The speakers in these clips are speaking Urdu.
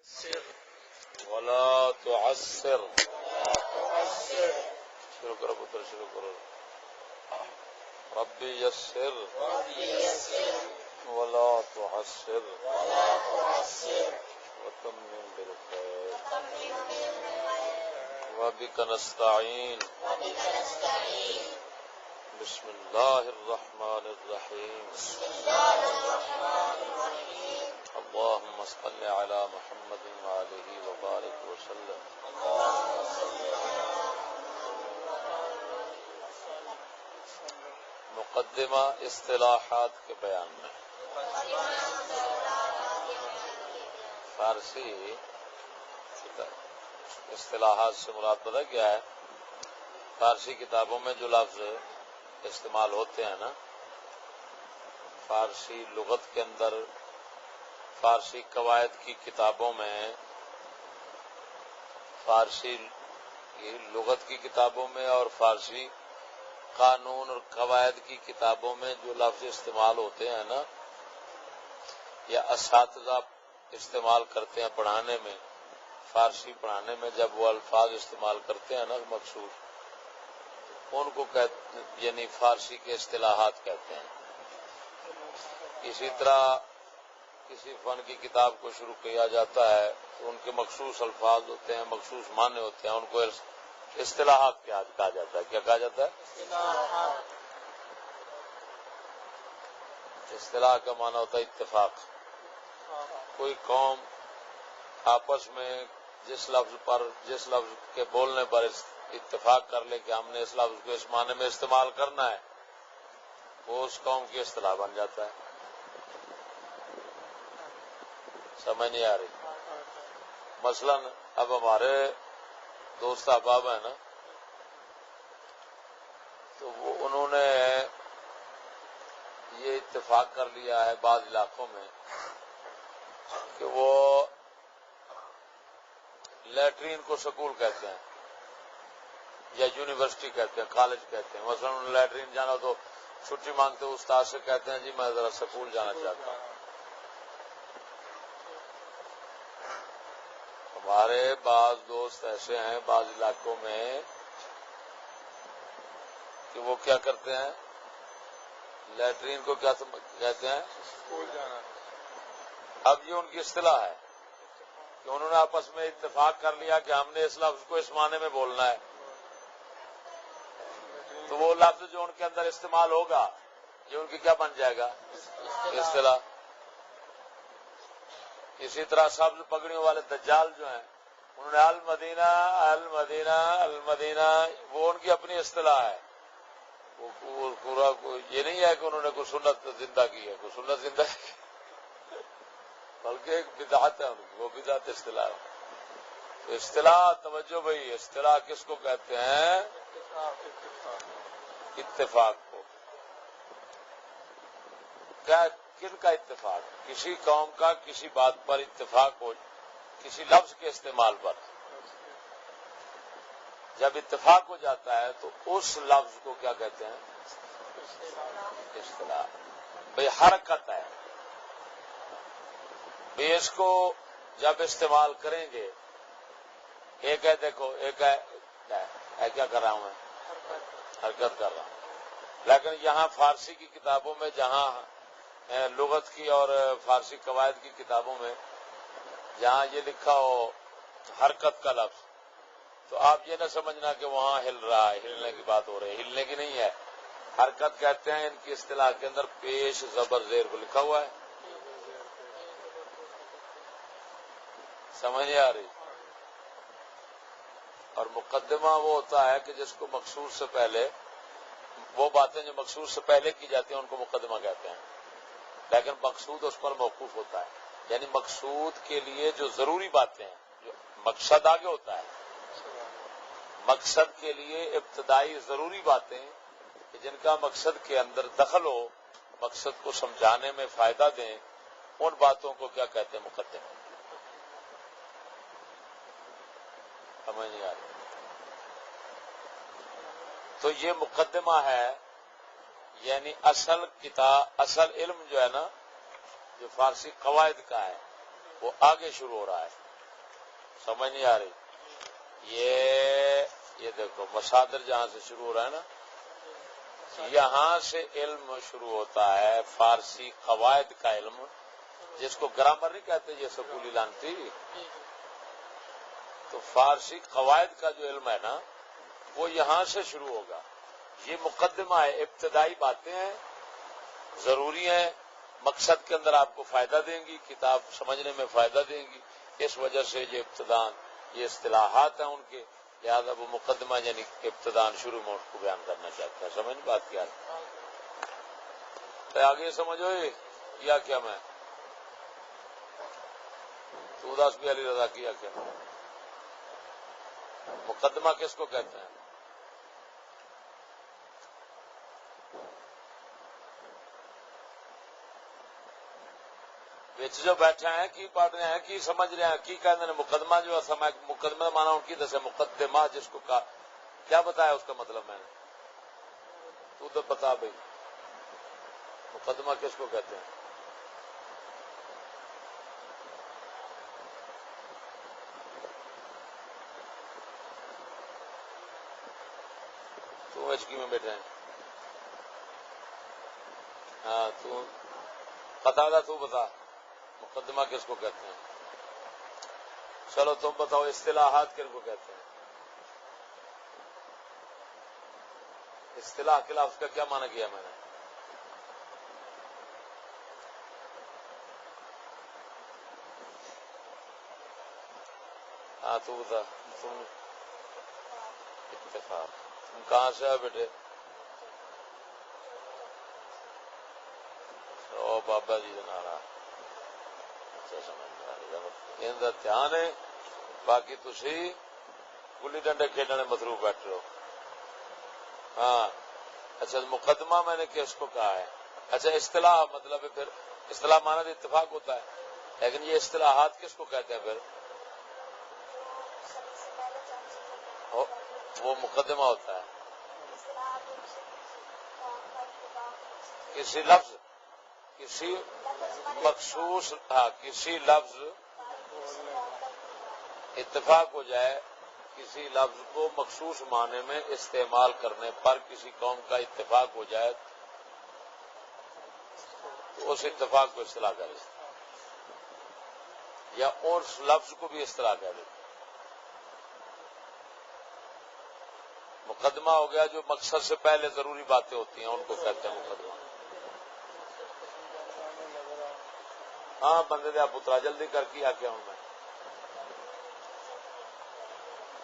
ولا تعسر شروع کرو پتر شروع کرو ربی یسر ولا تعسر وتمم بالخير وبك نستعين بسم الله الرحمن الرحيم اللهم صل على محمد وآله وبارك وسلم مقدمہ اصطلاحات کے بیان میں فارسی اصطلاحات سے مراد پتہ کیا ہے؟ فارسی کتابوں میں جو لفظ استعمال ہوتے ہیں نا، فارسی لغت کے اندر، فارسی قواعد کی کتابوں میں، فارسی لغت کی کتابوں میں اور فارسی قانون اور قواعد کی کتابوں میں جو لفظ استعمال ہوتے ہیں نا، یا اساتذہ استعمال کرتے ہیں پڑھانے میں، فارسی پڑھانے میں جب وہ الفاظ استعمال کرتے ہیں نا مخصوص، ان کو یعنی فارسی کے اصطلاحات کہتے ہیں. اسی طرح کسی فن کی کتاب کو شروع کیا جاتا ہے تو ان کے مخصوص الفاظ ہوتے ہیں، مخصوص معنی ہوتے ہیں، ان کو اصطلاحات کہا جاتا ہے. کیا کہا جاتا ہے؟ اصطلاح کا معنی ہوتا ہے اتفاق. کوئی قوم آپس میں جس لفظ کے بولنے پر اتفاق کر لے کہ ہم نے اس لفظ کو اس معنی میں استعمال کرنا ہے، وہ اس قوم کی اصطلاح بن جاتا ہے. سمجھ نہیں آ رہی؟ مثلا اب ہمارے دوست احباب ہیں نا، تو وہ انہوں نے یہ اتفاق کر لیا ہے بعض علاقوں میں کہ وہ لیٹرین کو سکول کہتے ہیں یا یونیورسٹی کہتے ہیں، کالج کہتے ہیں. مثلا انہوں نے لیٹرین جانا تو چھٹی مانگتے استاد سے کہتے ہیں جی میں ذرا سکول جانا چاہتا ہوں. ہمارے بعض دوست ایسے ہیں بعض علاقوں میں کہ وہ کیا کرتے ہیں، لیٹرین کو کیا کہتے ہیں؟ سکول جانا. اب یہ ان کی اصطلاح ہے کہ انہوں نے آپس میں اتفاق کر لیا کہ ہم نے اس لفظ کو اس معنی میں بولنا ہے، تو وہ لفظ جو ان کے اندر استعمال ہوگا یہ ان کی کیا بن جائے گا؟ اصطلاح. اسی طرح سبز پگڑیوں والے دجال جو ہیں، انہوں نے المدینہ المدینہ المدینہ، وہ ان کی اپنی اصطلاح ہے. وہ پورا یہ نہیں ہے کہ انہوں نے کوئی سنت زندہ کی ہے، کوئی سنت زندہ کی، بلکہ ایک بدعت ہے ان کی، وہ بدعت اصطلاح ہے. تو اصطلاح، توجہ بھائی، اصطلاح کس کو کہتے ہیں؟ اتفاق کو. کیا کن کا اتفاق؟ کسی قوم کا کسی بات پر اتفاق ہو، کسی لفظ کے استعمال پر. جب اتفاق ہو جاتا ہے تو اس لفظ کو کیا کہتے ہیں؟ اصطلاح. بھئی حرکت ہے، بھئی اس کو جب استعمال کریں گے، ایک ہے دیکھو، ایک ہے کیا کر رہا ہوں میں؟ حرکت کر رہا ہوں. لیکن یہاں فارسی کی کتابوں میں، جہاں لغت کی اور فارسی قواعد کی کتابوں میں جہاں یہ لکھا ہو حرکت کا لفظ، تو آپ یہ نہ سمجھنا کہ وہاں ہل رہا ہے، ہلنے کی بات ہو رہی ہے. ہلنے کی نہیں ہے، حرکت کہتے ہیں. ان کی اصطلاح کے اندر پیش زبر زیر کو لکھا ہوا ہے. سمجھ نہیں آ رہی؟ اور مقدمہ وہ ہوتا ہے کہ جس کو مقصود سے پہلے، وہ باتیں جو مقصود سے پہلے کی جاتی ہیں ان کو مقدمہ کہتے ہیں، لیکن مقصود اس پر موقوف ہوتا ہے. یعنی مقصود کے لیے جو ضروری باتیں ہیں، جو مقصد آگے ہوتا ہے، مقصد کے لیے ابتدائی ضروری باتیں کہ جن کا مقصد کے اندر دخل ہو، مقصد کو سمجھانے میں فائدہ دیں، ان باتوں کو کیا کہتے ہیں؟ مقدمہ. سمجھ نہیں آ رہی؟ تو یہ مقدمہ ہے. یعنی اصل علم جو ہے نا، جو فارسی قواعد کا ہے، وہ آگے شروع ہو رہا ہے. سمجھ نہیں آ رہی؟ یہ دیکھو مصادر جہاں سے شروع ہو رہا ہے نا، یہاں سے علم شروع ہوتا ہے، فارسی قواعد کا علم، جس کو گرامر نہیں کہتے یہ سکولی لانتی، تو فارسی قواعد کا جو علم ہے نا وہ یہاں سے شروع ہوگا. یہ مقدمہ ہے، ابتدائی باتیں ہیں، ضروری ہیں، مقصد کے اندر آپ کو فائدہ دیں گی، کتاب سمجھنے میں فائدہ دیں گی. اس وجہ سے یہ ابتدان، یہ اصطلاحات ہیں ان کے، لہذا وہ مقدمہ یعنی ابتدان شروع میں اس کو بیان کرنا چاہتے ہیں. سمجھ بات کیا ہے؟ تو آگے سمجھو یا کیا میں تو اداس بھی علی رضا کیا کیا مقدمہ کس کو کہتے ہیں؟ بچ جو بیٹھے ہیں کی پڑھ رہے ہیں، کی سمجھ رہے ہیں، کی کہتے ہیں مقدمہ جو ہے مقدمہ مانا ان کی دسے مقدمہ جس کو کہا، کیا بتایا اس کا مطلب میں نے؟ تو بتا بھائی مقدمہ کس کو کہتے ہیں؟ تو اچکی میں بیٹھے ہیں. ہاں تو بتا دا، تو بتا مقدمہ کس کو کہتے ہیں؟ چلو تم بتاؤ اصطلاحات کن کو کہتے ہیں؟ اصطلاح کے لفظ کا کیا معنی کیا میں نے؟ ہاں تو بتا تم. اتفاق. تم کہاں سے آئے بیٹے؟ او بابا جی جنارا. اچھا سمجھ ان کا دھیان ہے، باقی تھی گلی ڈنڈے کھیلنے مصروف بیٹھے ہو. ہاں اچھا مقدمہ میں نے کس کو کہا ہے؟ اچھا اصطلاح مطلب ہے، پھر اصطلاح مانا تو اتفاق ہوتا ہے، لیکن یہ اصطلاحات کس کو کہتے ہیں پھر؟ وہ مقدمہ ہوتا ہے. کسی لفظ، کسی مخصوص، ہاں کسی لفظ اتفاق ہو جائے، کسی لفظ کو مخصوص معنی میں استعمال کرنے پر کسی قوم کا اتفاق ہو جائے تو اس اتفاق کو اصطلاح کہہ دیتے یا اس لفظ کو بھی اصطلاح کہہ دیتے. مقدمہ ہو گیا جو مقصد سے پہلے ضروری باتیں ہوتی ہیں ان کو کہتے ہیں مقدمہ. ہاں بندے دیا پترا جلدی کر کے آ کے ہوں میں.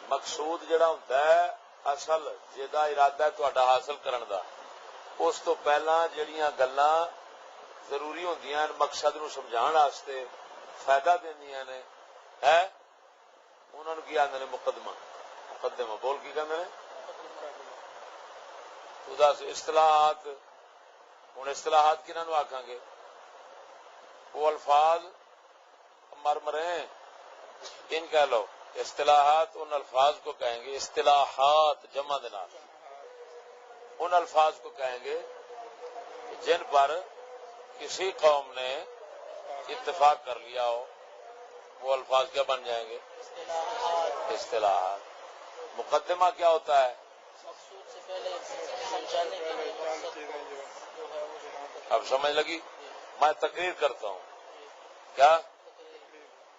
مقصود جڑا ہوتا ہے اصل جہاں ارادہ ہے تہاڈا حاصل کرن دا، اس تو پہلا جڑیاں گلاں ضروری ہوندیاں مقصد نو سمجھان واسطے فائدہ دیندیاں نے ہے انہاں نو کی آندے نے مقدمہ. مقدمہ بول کی کہندے نے؟ خدا سے اصطلاحات. ہن اصطلاحات کنہاں نو آکھاں گے؟ وہ الفاظ مرمرے ان کہہ لو. اصطلاحات ان الفاظ کو کہیں گے، اصطلاحات جمع دینا ان الفاظ کو کہیں گے جن پر کسی قوم نے اتفاق کر لیا ہو. وہ الفاظ کیا بن جائیں گے؟ اصطلاحات. مقدمہ کیا ہوتا ہے؟ اب سمجھ لگی؟ میں تقریر کرتا ہوں، کیا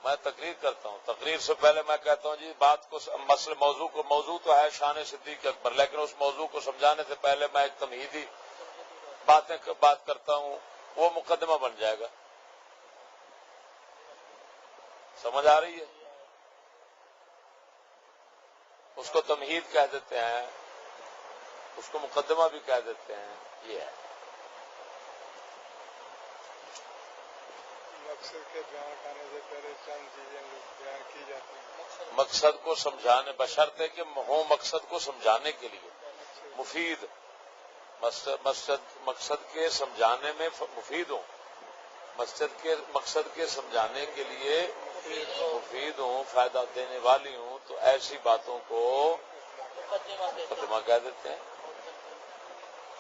میں تقریر کرتا ہوں، تقریر سے پہلے میں کہتا ہوں جی بات کو مسئلہ موضوع تو ہے شان صدیق اکبر، لیکن اس موضوع کو سمجھانے سے پہلے میں ایک تمہیدی بات کرتا ہوں، وہ مقدمہ بن جائے گا. سمجھ آ رہی ہے؟ اس کو تمہید کہہ دیتے ہیں، اس کو مقدمہ بھی کہہ دیتے ہیں. یہ ہے مقصد کے بیان کرنے سے پہلے چند چیزیں بیان کی جاتی ہیں. مقصد کو سمجھانے بشرطے کہ ہوں مقصد کو سمجھانے کے لیے مفید، مقصد کے سمجھانے میں مفید ہوں، مقصد کے سمجھانے کے لیے مفید ہوں، فائدہ دینے والی ہوں، تو ایسی باتوں کو مقدمہ کہہ دیتے ہیں.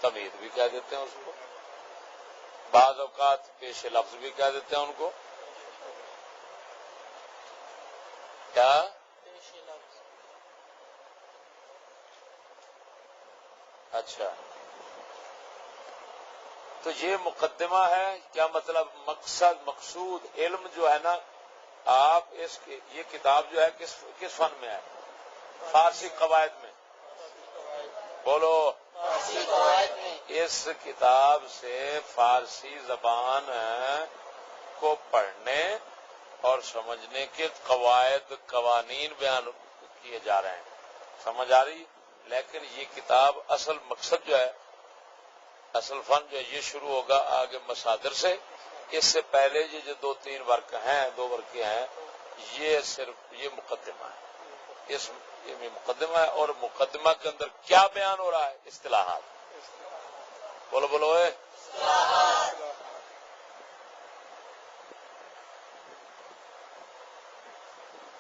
تمہید بھی کہہ دیتے ہیں اس کو، بعض اوقات پیش لفظ بھی کہہ دیتے ہیں ان کو. کیا اچھا، تو یہ مقدمہ ہے. کیا مطلب؟ مقصود علم جو ہے نا، آپ یہ کتاب جو ہے کس فن میں ہے؟ فارسی قواعد میں. بولو. اس کتاب سے فارسی زبان کو پڑھنے اور سمجھنے کے قواعد، قوانین بیان کیے جا رہے ہیں. سمجھ آ رہی؟ لیکن یہ کتاب اصل مقصد جو ہے، اصل فن جو ہے، یہ شروع ہوگا آگے مصادر سے. اس سے پہلے یہ جو 2-3 ورقے ہیں، یہ صرف یہ مقدمہ ہے. یہ مقدمہ ہے، اور مقدمہ کے اندر کیا بیان ہو رہا ہے؟ اصطلاحات. بولو بولو اے.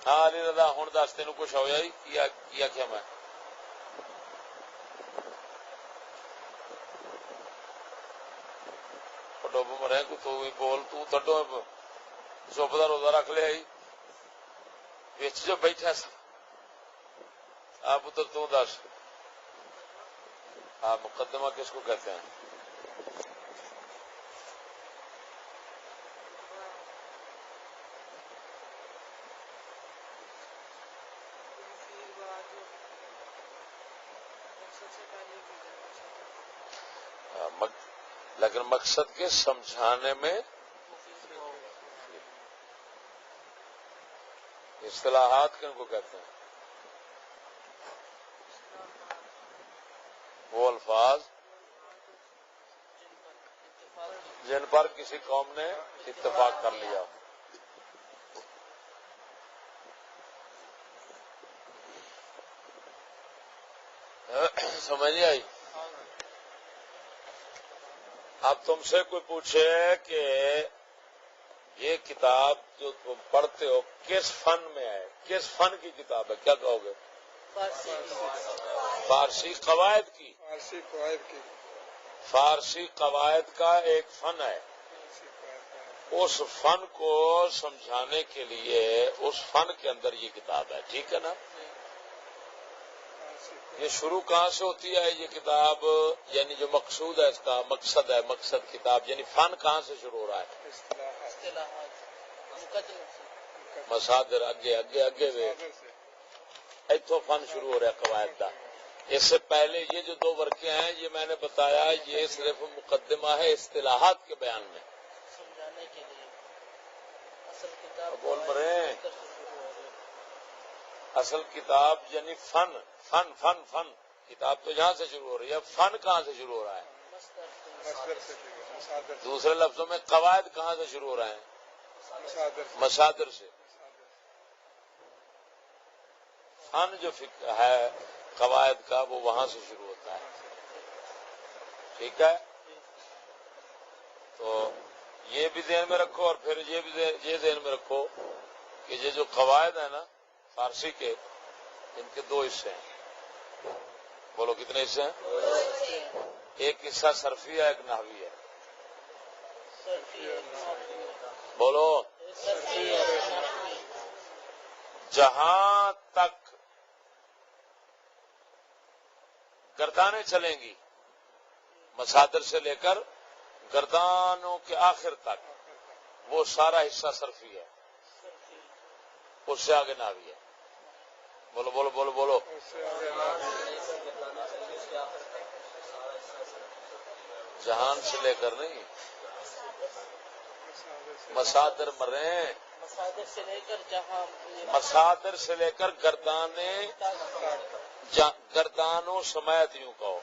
ہاں علی رضا ہوں دس تین کچھ ہو جائی کیا میں ڈوب مرے کو تو بول تڈو چپ کا روزہ رکھ لیا بچ جو بیٹھا سا آپ پتر تو دس. آپ مقدمہ کس کو کہتے ہیں؟ لیکن مقصد کے سمجھانے میں اصطلاحات کن کو کہتے ہیں؟ وہ الفاظ جن پر کسی قوم نے اتفاق کر لیا. سمجھ نہیں آئی؟ اب تم سے کوئی پوچھے کہ یہ کتاب جو تم پڑھتے ہو کس فن میں ہے، کس فن کی کتاب ہے، کیا کہو گے؟ فارسی قواعد کی. فارسی قواعد کا ایک فن ہے. اس فن کو سمجھانے کے لیے اس فن کے اندر یہ کتاب ہے. ٹھیک ہے نا؟ یہ شروع کہاں سے ہوتی ہے یہ کتاب؟ یعنی جو مقصود ہے اس کا مقصد ہے، مقصد کتاب یعنی فن کہاں سے شروع ہو رہا ہے؟ مصادر اگے اتوں فن شروع ہو رہا ہے قواعد کا. اس سے پہلے یہ جو 2 ورقے ہیں یہ میں نے بتایا یہ صرف مقدمہ ہے اصطلاحات کے بیان میں. سمجھانے کے لیے اصل کتاب بول رہے ہیں. اصل کتاب یعنی فن کتاب تو یہاں سے شروع ہو رہی ہے. فن کہاں سے شروع ہو رہا ہے؟ دوسرے لفظوں میں قواعد کہاں سے شروع ہو رہے ہیں؟ مصادر سے. فن جو ہے قواعد کا وہ وہاں سے شروع ہوتا ہے. ٹھیک ہے؟ تو یہ بھی ذہن میں رکھو، اور پھر یہ ذہن میں رکھو کہ یہ جو قواعد ہیں نا فارسی کے، ان کے 2 حصے ہیں. بولو کتنے حصے ہیں؟ ایک حصہ صرفی ہے، ایک نحوی ہے. بولو. جہاں تک گردانیں چلیں گی مصادر سے لے کر گردانوں کے آخر تک وہ سارا حصہ صرفی ہے. اس سے آگے نحوی ہے. بولو بولو بولو بولو. جہان سے لے کر نہیں، مصادر مرے، مصادر سے لے کر گردانوں سمیت، یوں کہو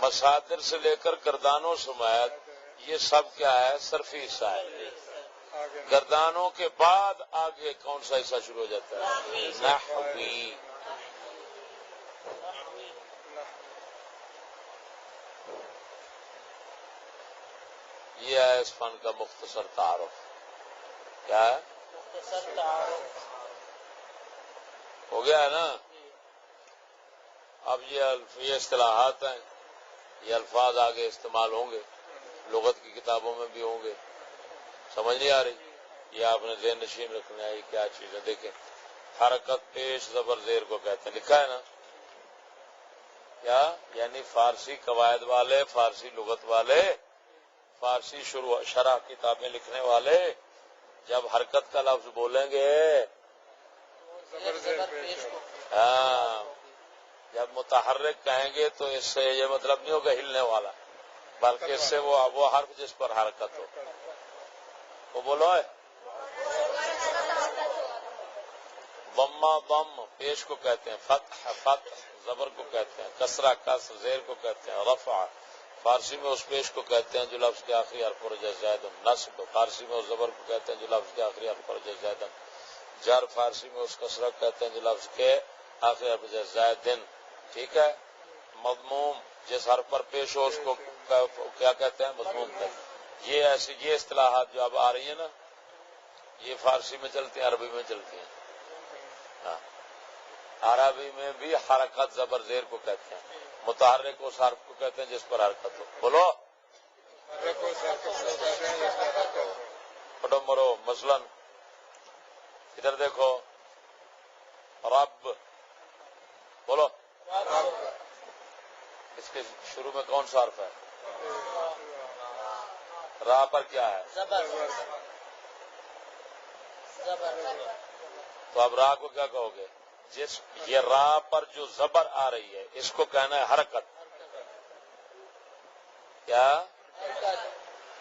مصادر سے لے کر گردانوں سمیت یہ سب کیا ہے؟ صرفی حصہ ہے. گردانوں کے بعد آگے کون سا حصہ شروع ہو جاتا ہے؟ نحوی. یہ ہے اس فن کا مختصر تعارف. کیا ہے؟ مختصر تعارف. ہو گیا ہے نا؟ اب یہ اصطلاحات ہیں، یہ الفاظ آگے استعمال ہوں گے، لغت کی کتابوں میں بھی ہوں گے. سمجھ نہیں آ رہی؟ یہ آپ نے ذہن نشین رکھنا ہے. یہ کیا چیزیں دیکھیں حرکت پیش زبر زیر کو کہتے ہیں، لکھا ہے نا کیا؟ یعنی فارسی قواعد والے، فارسی لغت والے، فارسی شرح کتابیں لکھنے والے جب حرکت کا لفظ بولیں گے، ہاں جب متحرک کہیں گے تو اس سے یہ مطلب نہیں ہوگا ہلنے والا، بلکہ اس سے وہ حرف جس پر حرکت ہو، وہ بولو ہے۔ ضمہ ضم پیش کو کہتے ہیں، فتح فتح زبر کو کہتے ہیں، کسرہ کسر زیر کو کہتے ہیں، رفع فارسی میں اس پیش کو کہتے ہیں جو لفظ کے آخری حرف پر جائے زائدن، نصب فارسی میں اس زبر کو کہتے ہیں جو لفظ کے آخری حرف پر جائے زائدن، جر فارسی میں اس کسرہ کہتے ہیں جو لفظ کے آخری حرف پر جائے زائدن، ٹھیک ہے۔ مضموم جس حرف پر پیش ہو اس کو کیا کہتے ہیں؟ مضموم کہتے ہیں۔ یہ ایسی یہ اصطلاحات جو اب آ رہی ہیں نا، یہ فارسی میں چلتی ہیں، عربی میں چلتی ہیں۔ ہاں عربی میں بھی حرکت زبر زیر کو کہتے ہیں، متحرک اس حرف کو کہتے ہیں جس پر حرکت ہو، بولو پڑھو مرو۔ مثلا ادھر دیکھو، رب بولو، اس کے شروع میں کون سا حرف ہے؟ را پر کیا ہے؟ تو اب را کو کیا کہو گے؟ یہ را پر جو زبر آ رہی ہے اس کو کہنا ہے حرکت، کیا؟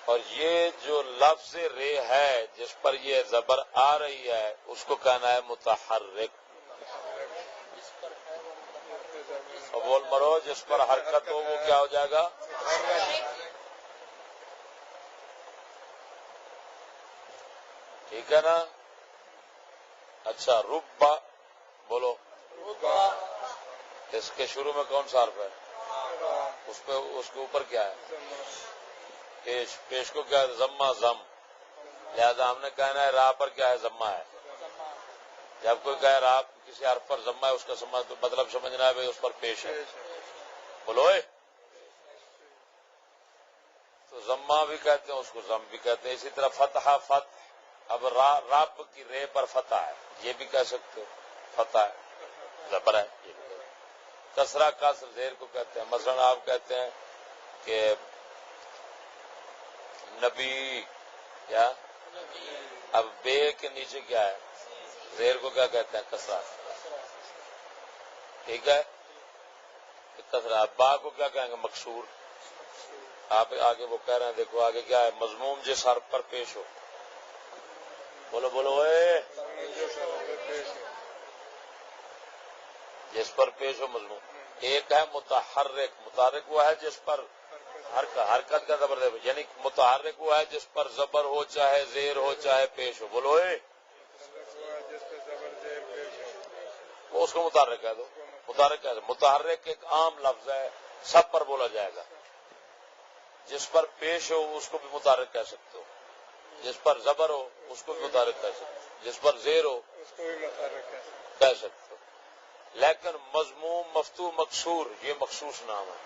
اور یہ جو لفظ رے ہے جس پر یہ زبر آ رہی ہے اس کو کہنا ہے متحرک۔ اور بول مرو، جس پر حرکت ہو وہ کیا ہو جائے گا؟ ٹھیک ہے نا؟ اچھا ربا بولو، اس کے شروع میں کون سا حرف ہے؟ اس کے اوپر کیا ہے؟ پیش کو کیا ہے؟ ضمہ ضم، لہذا ہم نے کہنا ہے را پر کیا ہے؟ ضمہ ہے۔ جب کوئی کہے را کسی حرف پر ضمہ ہے اس کا مطلب سمجھنا ہے بھائی اس پر پیش ہے، بولو تو ضمہ بھی کہتے ہیں اس کو، ضم بھی کہتے ہیں۔ اسی طرح فتح فتح، اب رب کی رے پر فتح ہے، یہ بھی کہہ سکتے ہو فتح ہے، زبر ہے۔ کسرہ کسر زیر کو کہتے ہیں، مثلا آپ کہتے ہیں کہ نبی، کیا؟ اب بے کے نیچے کیا ہے؟ زیر کو کیا کہتے ہیں؟ کسرہ، ٹھیک ہے۔ کسرہ با کو کیا کہیں گے؟ مکسور۔ آپ آگے وہ کہہ رہے ہیں، دیکھو آگے کیا ہے؟ مضموم جس حرف پر پیش ہو، بولو بولو جس پر پیش ہو مضموم۔ ایک ہے متحرک، متحرک وہ ہے جس پر حرکت کا زبر دے، یعنی متحرک وہ ہے جس پر زبر ہو چاہے زیر ہو چاہے پیش ہو، بولو وہ اس کو متحرک کہہ دو، متحرک کہہ دو۔ متحرک ایک عام لفظ ہے، سب پر بولا جائے گا، جس پر پیش ہو اس کو بھی متحرک کہہ سکتے ہو، جس پر زبر ہو اس کو بھی متحرک کہہ سکتے ہو، جس پر زیر ہو اس کو بھی متحرک کہہ سکتے ہو۔ لیکن مضموم مفتوح مکسور یہ مخصوص نام ہے۔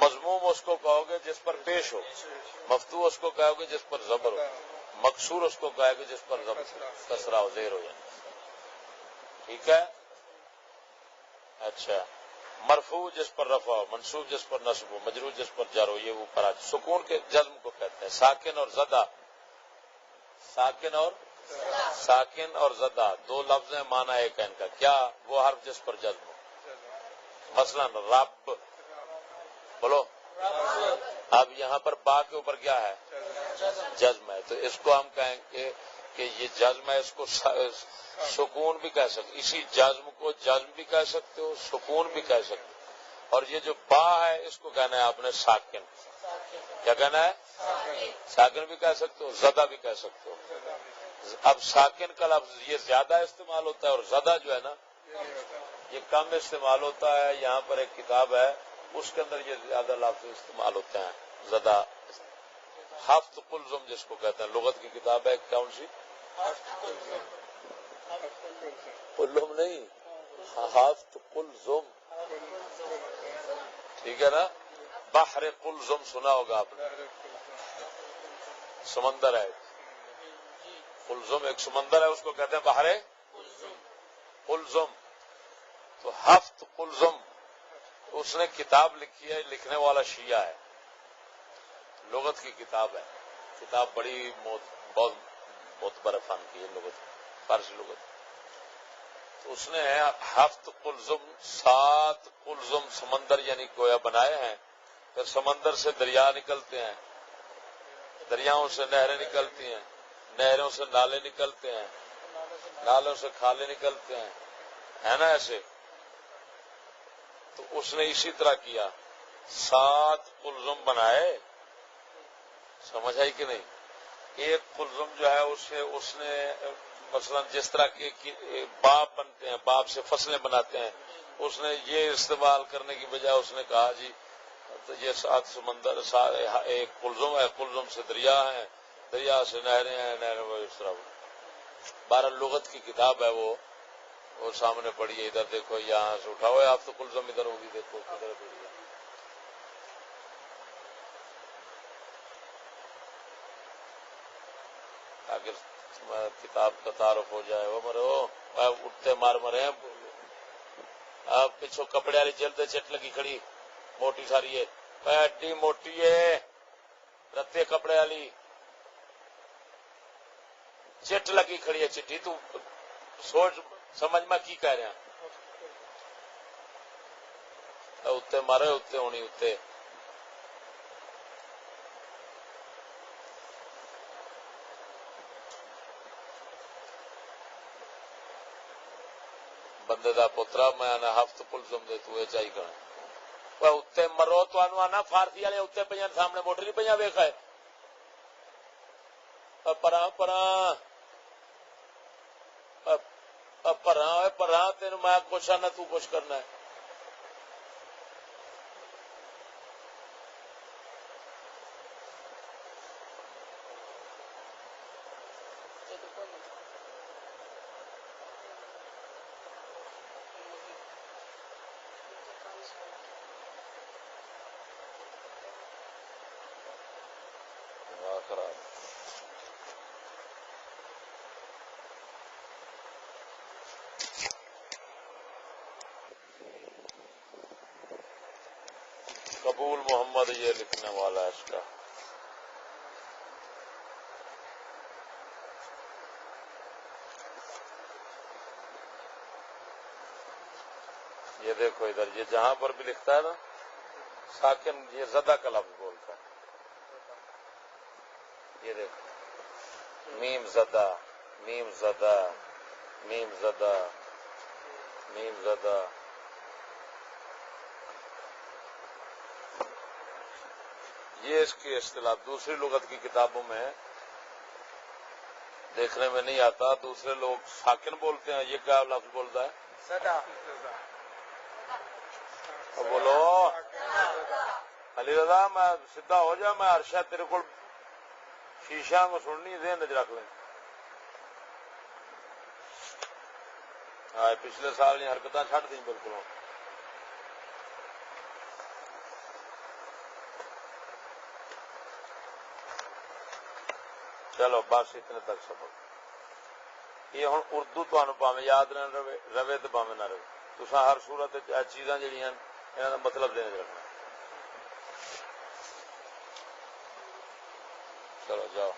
مضموم اس کو کہو گے جس پر پیش ہو، مفتوح اس کو کہو گے جس پر زبر ہو، مکسور اس کو کہو گے جس پر کسرہ ہو، زیر ہو جائے، ٹھیک ہے۔ اچھا مرفوع جس پر رفع ہو، منصوب جس پر نصب ہو، مجرور جس پر جر ہو، یہ اوپر آ۔ سکون کے جزم کو کہتے ہیں ساکن اور زدہ، ساکن اور زدہ دو لفظ ہیں، معنی ایک ہے ان کا، کیا؟ وہ حرف جس پر جزم ہو، مثلا رب بولو، اب یہاں پر با کے اوپر کیا ہے؟ جزم ہے، تو اس کو ہم کہیں گے کہ یہ جزم ہے، اس کو سکون بھی کہہ سکتے، اسی جزم کو جزم بھی کہہ سکتے ہو، سکون بھی کہہ سکتے ہو۔ اور یہ جو با ہے اس کو کہنا ہے آپ نے ساکن، کیا کہنا ہے؟ ساکن بھی کہہ سکتے ہو، زدہ بھی کہہ سکتے ہو۔ اب ساکن کا لفظ یہ زیادہ استعمال ہوتا ہے اور زدہ جو ہے نا یہ کم استعمال ہوتا ہے۔ یہاں پر ایک کتاب ہے اس کے اندر یہ زیادہ لفظ استعمال ہوتے ہیں، زدہ۔ ہفت قلزم جس کو کہتے ہیں، لغت کی کتاب ہے، کون سی؟ قلزم نہیں، ہفت قلزم، ٹھیک ہے نا۔ بحر قلزم سنا ہوگا آپ نے، سمندر ہے، قلزم ایک سمندر ہے، اس کو کہتے ہیں بحر قلزم، تو ہفت قلزم اس نے کتاب لکھی ہے، لکھنے والا شیعہ ہے، لغت کی کتاب ہے، کتاب بڑی بہت معتبر فن کی ہے لغت، فارسی لغت. تو اس نے ہفت قلزم، 7 قلزم سمندر یعنی گویا بنائے ہیں. پھر سمندر سے دریا نکلتے ہیں، دریاؤں سے نہریں نکلتی ہیں، نہروں سے نالے نکلتے ہیں، نالوں سے کھالے نکلتے ہیں، ہے نا ایسے. تو اس نے اسی طرح کیا، 7 قلزم بنائے. سمجھ آئی کہ نہیں؟ ایک قلزم جو ہے اس نے مثلا جس طرح کے باپ بنتے ہیں، باپ سے فصلیں بناتے ہیں، اس نے یہ استعمال کرنے کی بجائے اس نے کہا جی تو یہ 7 سمندر، ایک قلزم ہے، قلزم سے دریا ہے، دریا سے نہریں ہیں، نہریں اس طرح. 12 لغت کی کتاب ہے وہ سامنے پڑی ہے. ادھر دیکھو، یہاں سے اٹھاؤ آپ تو قلزم ادھر ہوگی، دیکھو کدھر پڑی ہے. اگر کتاب کا تعارف ہو جائے وہ مرو اٹھتے مار مرے ہیں. آپ پچھو کپڑے والی جلد چٹ لگی کھڑی موٹی ساری ہے، ایڈی موٹی ہے رتے کپڑے والی چٹ لگی کھڑی ہے چٹھی. تو سوچ سمجھ میں کی کہہ رہا اتنے مارے اتنے ہونی اتنے. بندے دا پوترا میں آنا ہفت قلزم دے تو چاہیے کرنا اتنے مرو تو آنا فارسی والے اتنے پہ سامنے موٹر نہیں پہ ویخا ہے پراں تین میں کچھ آنا تو کچھ کرنا ہے. قبول محمد یہ لکھنے والا ہے اس کا. یہ دیکھو ادھر، یہ جہاں پر بھی لکھتا ہے نا ساکن، یہ زدہ کا لفظ بولتا ہے. یہ دیکھو، میم زدہ، میم زدہ، میم زدہ، میم زدہ. یہ اس کی اصطلاح دوسری لغت کی کتابوں میں دیکھنے میں نہیں آتا. دوسرے لوگ ساکن بولتے ہیں، یہ کیا لفظ بولتا ہے؟ صدا. بولو علی رضا، میں سیدھا ہو جا، میں عرشہ تیرے کو شیشہ میں سننی ذہن وچ رکھ لیں. ہاں پچھلے سال یہ حرکتیں چھڈ دیں بالکل. چلو بس اتنے تک سبق. یہ ہوں اردو تمہیں پاویں یاد نہ رہے تو پاویں نہ رہے، تساں ہر صورت چیزاں جہاں انہاں دا مطلب دینے رکھنا. چلو جاؤ.